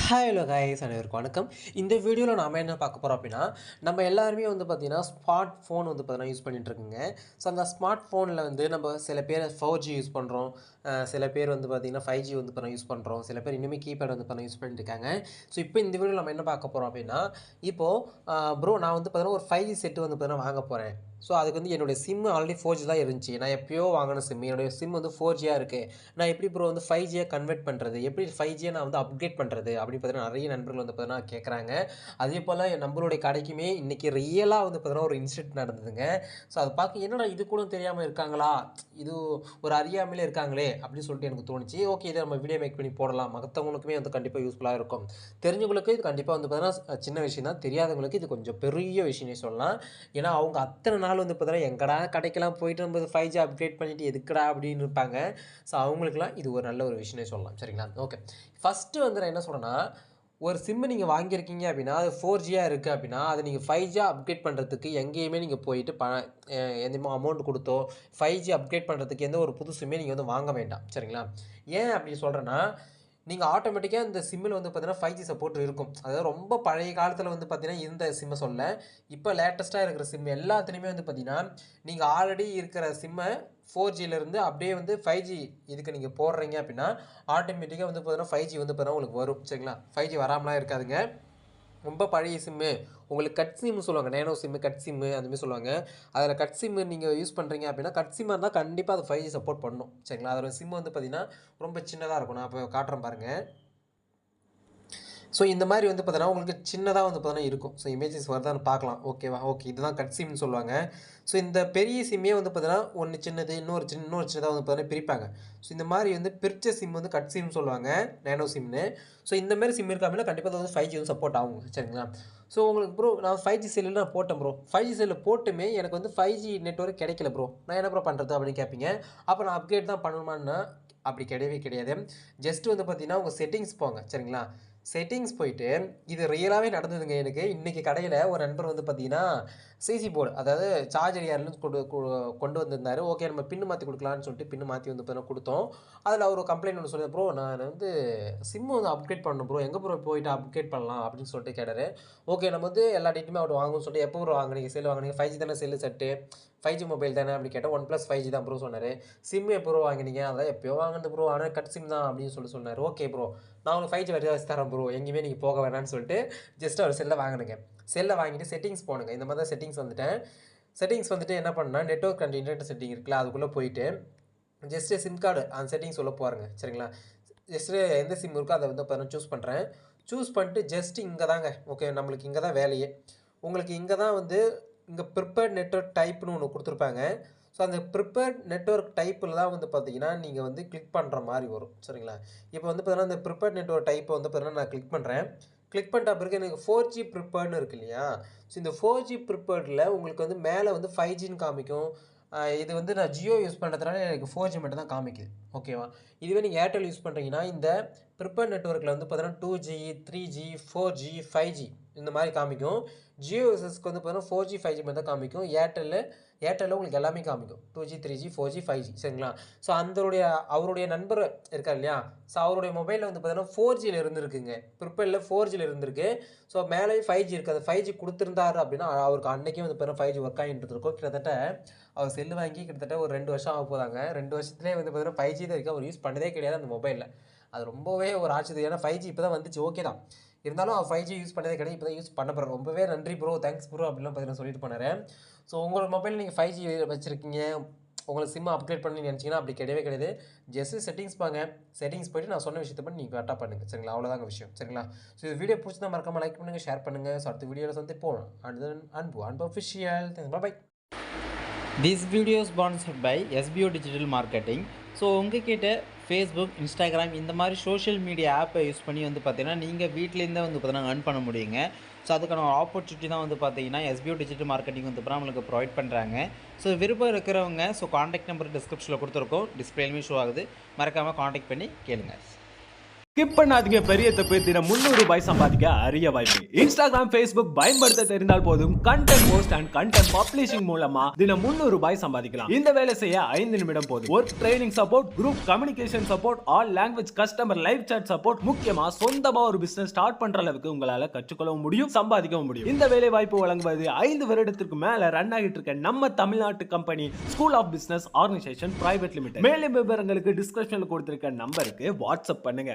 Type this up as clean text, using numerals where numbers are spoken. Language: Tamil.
ஹலோ கைஸ் அனைவருக்கும் வணக்கம். இந்த வீடியோவில் நாம் என்ன பார்க்க போகிறோம் அப்படின்னா, நம்ம எல்லாருமே வந்து பார்த்திங்கன்னா ஸ்மார்ட் ஃபோன் வந்து பார்த்தீங்கன்னா யூஸ் பண்ணிகிட்ருக்குங்க. ஸோ அந்த ஸ்மார்ட் ஃபோனில் வந்து நம்ம சில பேர் 4G யூஸ் பண்ணுறோம், சில பேர் வந்து பார்த்திங்கன்னா 5G வந்து பார்த்தீங்கன்னா யூஸ் பண்ணுறோம், சில பேர் இன்னுமே கீபேட் வந்து பார்த்தீங்கன்னா யூஸ் பண்ணிட்டு இருக்காங்க. ஸோ இப்போ இந்த வீடியோவில் நம்ம என்ன பார்க்க போகிறோம் அப்படின்னா, இப்போது ப்ரோ நான் வந்து பார்த்தீங்கன்னா ஒரு 5G செட்டு வந்து பார்த்தீங்கன்னா வாங்க போகிறேன். ஸோ அதுக்கு வந்து என்னுடைய சிம்மு ஆல்ரெடி 4G தான் இருந்துச்சு. நான் எப்போயோ வாங்கின சிம், என்னுடைய சிம் வந்து 4Gயாக இருக்குது. நான் எப்படி ப்ரோ வந்து 5Gயாக கன்வெர்ட் பண்ணுறது, எப்படி 5Gயை நான் வந்து அப்கிரேட் பண்ணுறது அப்படின்னு பார்த்தீங்கன்னா நிறைய நண்பர்கள் வந்து பார்த்தீங்கன்னா கேட்குறாங்க. அதே போல் நம்மளுடைய கடைக்குமே இன்றைக்கி ரியலாக வந்து பார்த்தீங்கன்னா ஒரு இன்சிடென்ட் நடந்ததுங்க. ஸோ அதை பார்க்க என்னடா இது கூட தெரியாமல் இருக்காங்களா, இது ஒரு அறியாமலே இருக்காங்களே அப்படின்னு சொல்லிட்டு எனக்கு தோணுச்சு. ஓகே, இதை நம்ம வீடியோ மேக் பண்ணி போடலாம், மற்றவங்களுக்குமே வந்து கண்டிப்பாக யூஸ்ஃபுல்லாக இருக்கும். தெரிஞ்சவங்களுக்கு இது கண்டிப்பாக வந்து பார்த்தீங்கன்னா சின்ன விஷயம் தான், தெரியாதவங்களுக்கு இது கொஞ்சம் பெரிய விஷயம்னே சொல்லலாம். ஏன்னா அவங்க அத்தனை நாள் வந்து பார்த்தீங்கன்னா எங்கடா கடைக்கெல்லாம் போயிட்டு நம்ம 5G அப்கிரேட் பண்ணிவிட்டு எதுக்குடா அப்படின்னு இருப்பாங்க. ஸோ அவங்களுக்குலாம் இது ஒரு நல்ல ஒரு விஷயம்னே சொல்லலாம். சரிங்களா? ஓகே, ஃபஸ்ட்டு வந்து நான் என்ன சொல்கிறேன்னா, ஒரு சிம்மு நீங்கள் வாங்கியிருக்கீங்க அப்படின்னா, அது 4Gயாக இருக்குது அப்படின்னா, அதை நீங்கள் 5Gயாக அப்கிரேட் பண்ணுறதுக்கு எங்கேயுமே நீங்கள் போயிட்டு எந்த அமௌண்ட் கொடுத்தோ 5G அப்கிரேட் பண்ணுறதுக்கு எந்த ஒரு புது சிம்மே நீங்கள் வந்து வாங்க வேண்டாம். சரிங்களா? ஏன் அப்படி சொல்கிறேன்னா, நீங்கள் ஆட்டோமேட்டிக்காக இந்த சிம்மில் வந்து பார்த்தீங்கன்னா 5G சப்போர்ட் இருக்கும். அதாவது ரொம்ப பழைய காலத்தில் வந்து பார்த்தீங்கன்னா இந்த சிம்மை சொல்ல, இப்போ லேட்டஸ்ட்டாக இருக்கிற சிம் எல்லாத்துலேயுமே வந்து பார்த்தீங்கன்னா, நீங்கள் ஆல்ரெடி இருக்கிற சிம்மை 4Gலேருந்து அப்படியே வந்து 5G இதுக்கு நீங்கள் போடுறீங்க அப்படின்னா, ஆட்டோமேட்டிக்காக வந்து பார்த்தீங்கன்னா 5G வந்து பார்த்தீங்கன்னா உங்களுக்கு வரும். சரிங்களா? 5G வராமலாம் இருக்காதுங்க. ரொம்ப பழைய சிம்மு, உங்களுக்கு கட் சிம்னு சொல்லுவாங்க, நேனோ சிம்மு, கட் சிம்மு அந்தமாதிரி சொல்லுவாங்க. அதில் கட் சிம்மு நீங்கள் யூஸ் பண்ணுறீங்க அப்படின்னா, கட் சிம்மாக இருந்தால் கண்டிப்பாக அது 5G சப்போர்ட் பண்ணும். சரிங்களா? அதோட சிம்மு வந்து பார்த்தீங்கன்னா ரொம்ப சின்னதாக இருக்கும். நான் இப்போ காட்டுறேன் பாருங்கள். ஸோ இந்த மாதிரி வந்து பார்த்தீங்கன்னா உங்களுக்கு சின்னதாக வந்து பார்த்தீங்கன்னா இருக்கும். ஸோ இமேஜஸ் வருதான்னு பார்க்கலாம். ஓகேவா? ஓகே, இதுதான் கட் சிம்னு சொல்லுவாங்க. ஸோ இந்த பெரிய சிம்மே வந்து பார்த்தீங்கன்னா ஒன்று சின்னது, இன்னொரு சின்னதாக வந்து பார்த்தீங்கன்னா பிரிப்பாங்க. ஸோ இந்த மாதிரி வந்து பிரித்த சிம் வந்து கட் சிம்னு சொல்லுவாங்க, நேனோ சிம்னு. ஸோ இந்த மாதிரி சிம் இருக்கா அப்படின்னா கண்டிப்பாக வந்து 5G வந்து சப்போர்ட் ஆகும். சரிங்களா? ஸோ உங்களுக்கு ப்ரோ நான் 5G செல்லில் நான் போட்டேன் ப்ரோ, 5G செல்லு போட்டுமே எனக்கு வந்து 5G நெட்வொர்க் கிடைக்கல ப்ரோ, நான் என்ன ப்ரோ பண்ணுறது அப்படின்னு கேட்பீங்க. அப்போ நான் அப்கிரேட் தான் பண்ணணுமான்னா அப்படி கிடையவே கிடையாது. ஜஸ்ட் வந்து பார்த்தீங்கன்னா உங்கள் செட்டிங்ஸ் போங்க. சரிங்களா? செட்டிங்ஸ் போயிட்டு, இது ரியலாகவே நடந்ததுங்க எனக்கு. இன்றைக்கி கடையில் ஒரு நண்பர் வந்து பார்த்தீங்கன்னா சிசி போர்டு, அதாவது சார்ஜர் யாருன்னு கொண்டு வந்திருந்தார். ஓகே, நம்ம பின்னு மாற்றி கொடுக்கலான்னு சொல்லிட்டு பின்னு மாற்றி வந்து பார்த்தீங்கன்னா கொடுத்தோம். அதில் அவர் கம்ப்ளைண்ட் ஒன்று சொல்லி, ப்ரோ நான் வந்து சிம்மு வந்து அப்கிரேட் பண்ணணும் ப்ரோ, எங்கே ப்ரோ போயிட்டு அப்கிரேட் பண்ணலாம் அப்படின்னு சொல்லிட்டு கேட்டார். ஓகே, நம்ம வந்து எல்லா டேட்டுமே அவர் வாங்கணும்னு சொல்லிட்டு, எப்போ ப்ரோ வாங்குனீங்க செல்லு வாங்குனீங்க, 5G தானே செல்லு செட்டு, 5G மொபைல் தானே அப்படின்னு கேட்டால், OnePlus 5G தான் ப்ரோ சொன்னார். சிம்மு எப்போ ப்ரோ வாங்கினீங்க, அதான் எப்போயோ வாங்கினது ப்ரோ, ஆனால் கட் சிம் தான் அப்படின்னு சொல்லி சொன்னார். ஓகே ப்ரோ, நான் உங்களுக்கு 5G வச்சு தரேன் ப்ரோ, எங்கேயுமே நீங்கள் போக வேணான்னு சொல்லிட்டு ஜஸ்ட் அவர் செல்லை வாங்கினுங்க. செல்லை வாங்கிட்டு செட்டிங்ஸ் போனுங்க. இந்த மாதிரி தான் செட்டிங்ஸ் வந்துட்டேன். செட்டிங்ஸ் வந்துட்டு என்ன பண்ணால், நெட்வொர்க் அண்ட் இன்டர்நெட் செட்டிங் இருக்குல்ல, அதுக்குள்ளே போயிட்டு ஜஸ்ட்டு சிம் கார்டு அந்த செட்டிங்ஸ் உள்ள போகிறேங்க. சரிங்களா? ஜஸ்ட்டு எந்த சிம் இருக்கோ அதை வந்து இப்போ சூஸ் பண்ணுறேன். சூஸ் பண்ணிட்டு ஜஸ்ட்டு இங்கே தாங்க, ஓகே நம்மளுக்கு இங்கே தான் வேலையே. உங்களுக்கு இங்கே தான் வந்து இங்கே ப்ரிப்பேர்ட் நெட்வொர்க் டைப்னு ஒன்று கொடுத்துருப்பாங்க. ஸோ அந்த ப்ரிப்பேர்ட் நெட்வொர்க் டைப்பில் தான் வந்து பார்த்தீங்கன்னா நீங்கள் வந்து கிளிக் பண்ணுற மாதிரி வரும். சரிங்களா? இப்போ வந்து பார்த்தீங்கன்னா இந்த ப்ரிப்பேர்ட் நெட்வொர்க் டைப்பை வந்து பார்த்தீங்கன்னா நான் கிளிக் பண்ணுறேன். கிளிக் பண்ணிட்ட பிறகு எனக்கு 4G ப்ரிப்பேர்ட்னு இருக்கு இல்லையா? ஸோ இந்த 4G ப்ரிப்பேர்டில் உங்களுக்கு வந்து மேலே வந்து 5Gன்னு காமிக்கும். இது வந்து நான் ஜியோ யூஸ் பண்ணுறதுனால எனக்கு 4G மட்டும் தான் காமிக்குது. ஓகேவா? இதுவே நீங்கள் ஏர்டெல் யூஸ் பண்ணுறீங்கன்னா இந்த ப்ரிப்பேர்ட் நெட்வொர்க்கில் வந்து பார்த்தீங்கன்னா 2G, 3G, 4G, 5G இந்த மாதிரி காமிக்கும். ஜியோ யூசர்ஸ்க்கு வந்து பார்த்தீங்கன்னா 4G, 5G மட்டும் தான் காமிக்கும். ஏர்டெல்லில் உங்களுக்கு எல்லாமே காமிக்கும், 2G, 3G, 4G, 5G. சரிங்களா? ஸோ அவருடைய நண்பர் இருக்கார் இல்லையா? ஸோ அவருடைய மொபைலில் வந்து பார்த்தீங்கன்னா 4Gயில் இருந்திருக்குங்க, ப்ரிப்பேர்டில் 4Gயில் இருந்திருக்கு. ஸோ மேலே 5G இருக்குது. அந்த 5G கொடுத்துருந்தாரு அப்படின்னா அவருக்கு அன்றைக்கே வந்து பார்த்தீங்கன்னா 5G ஒர்க் ஆகிட்டு இருக்கும். கிட்டத்தட்ட அவர் செல்லு வாங்கி கிட்டத்தட்ட ஒரு 2 வருஷம் ஆக போதாங்க. 2 வருஷத்துலேயே வந்து பார்த்தீங்கன்னா 5G தான் இருக்குது, அவர் யூஸ் பண்ணதே கிடையாது அந்த மொபைலில். அது ரொம்பவே ஒரு ஆச்சரியம். ஏன்னா 5G இப்போ தான் வந்துச்சு, ஓகே தான், இருந்தாலும் அவர் 5G யூஸ் பண்ணதே கிடையாது, இப்போ தான் யூஸ் பண்ண போகிறார். ரொம்பவே நன்றி ப்ரோ, தேங்க்ஸ் ப்ரோ அப்படிலாம் பார்த்தீங்கன்னா சொல்லிட்டு போனார். ஸோ உங்களோட மொபைல் நீங்கள் 5G வச்சுருக்கீங்க, உங்களுக்கு சிம்மு அப்கிரேட் பண்ணி நினச்சிங்கன்னா அப்படி கிடையவே கிடையாது. ஜஸ்ட்டு செட்டிங்ஸ் பாங்க, செட்டிங்ஸ் போய்ட்டு நான் சொன்ன விஷயத்தை பண்ணி நீங்கள் கரெக்டாக பண்ணுங்கள். சரிங்களா? அவ்வளோதாங்க விஷயம். சரிங்களா? ஸோ இந்த வீடியோ பிடிச்சிருந்தா மறக்காமல் லைக் பண்ணுங்கள், ஷேர் பண்ணுங்கள். ஸோ அடுத்த வீடியோவில் சந்திப்போம். Anbu official. Bye. This video is sponsored by SBO Digital Marketing. So உங்ககிட்ட ஃபேஸ்புக், இன்ஸ்டாகிராம் இந்த மாதிரி சோஷியல் மீடியா ஆப்பை யூஸ் பண்ணி வந்து பார்த்தீங்கன்னா நீங்கள் வீட்டிலேருந்தே வந்து பார்த்தீங்கன்னா earn பண்ண முடியுங்க. ஸோ அதுக்கான ஒரு ஆப்பர்ச்சுனிட்டி தான் வந்து பார்த்தீங்கன்னா SBO டிஜிட்டல் மார்க்கெட்டிங் வந்து நம்மளுக்கு ப்ரொவைட் பண்ணுறாங்க. ஸோ விருப்பம் இருக்கிறவங்க காண்டாக்ட் நம்பர் டிஸ்கிரிப்ஷனில் கொடுத்துருக்கோம், டிஸ்பிளேலுமே ஷோ ஆகுது, மறக்காமல் காண்டாக்ட் பண்ணி கேளுங்க. ஸ்கிப் பண்ணாதீங்க, பெரிய தப்பு. தினம் 300 ரூபாய் சம்பாதிக்க அரிய வாய்ப்பு. இன்ஸ்டாகிராம், Facebook பயன்படுத்த தெரிந்தால் போதும். Content post and content publishing மூலமா தினம் 300 ரூபாய் சம்பாதிக்கலாம். இந்த வேலை செய்ய 5 நிமிடம் போதும். Work training support, group communication support, all language customer live chat support, முக்கியமா சொந்தமா ஒரு பிசினஸ் ஸ்டார்ட் பண்ற அளவுக்கு உங்களால கற்றுக்கொள்ளவும் முடியும், சம்பாதிக்கவும் முடியும். இந்த வேலை வாய்ப்பு வழங்குவது 5 வருடத்திற்கு மேல ரன் ஆகிட்டு இருக்க நம்ம தமிழ்நாட்டு company school of business organisation private limited. மேலும் விவரங்களுக்கு டிஸ்கிரிப்ஷன்ல கொடுத்திருக்க நம்பருக்கு வாட்ஸ்அப் பண்ணுங்க.